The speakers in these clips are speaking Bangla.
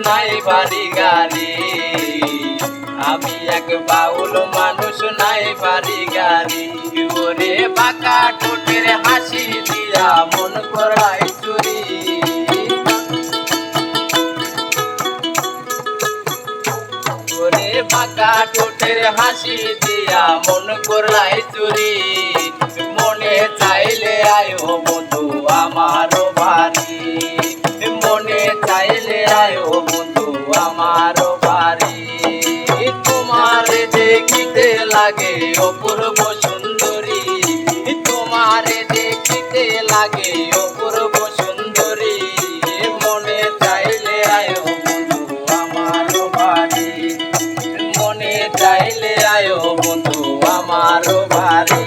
নাই বাড়ি গাড়ি, আমি এক বাউল মানুষ নাই বাড়ি গাড়ি। ওরে বাঁকা ঠোঁটের হাসি দিয়া মন করাই চুরি, ওরে বাঁকা ঠোঁটের হাসি দিয়া মন করাই চুরি। মনে চাইলে আয়ো বন্ধু আমারও বাড়ি, মনে চাইলে আয়ো বন্ধু আমারও বাড়ি। তোমারে দেখিতে লাগে অপূর্ব সুন্দরী, তোমারে দেখিতে লাগে অপূর্ব সুন্দরী। মনে চাইলে আয়ো বন্ধু আমারও বাড়ি, মনে চাইলে আয়ো বন্ধু আমারও বাড়ি।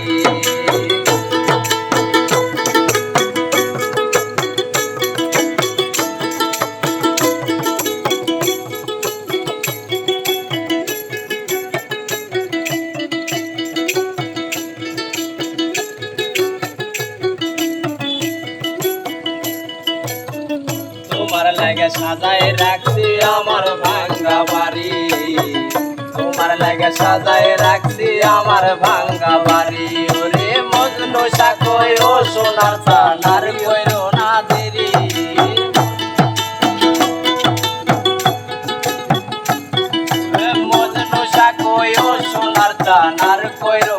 তোমার লাগে সাজায় রাখছি আমার ভাঙ্গা বাড়ি, তোমার লাগে সাজায় রাখছি আমার ভাঙ্গা বাড়ি। ওরে মজনু সাকই ও সোনার চানার কইরো না দেরি, মজনু সাকই ও সোনার চানার কইরো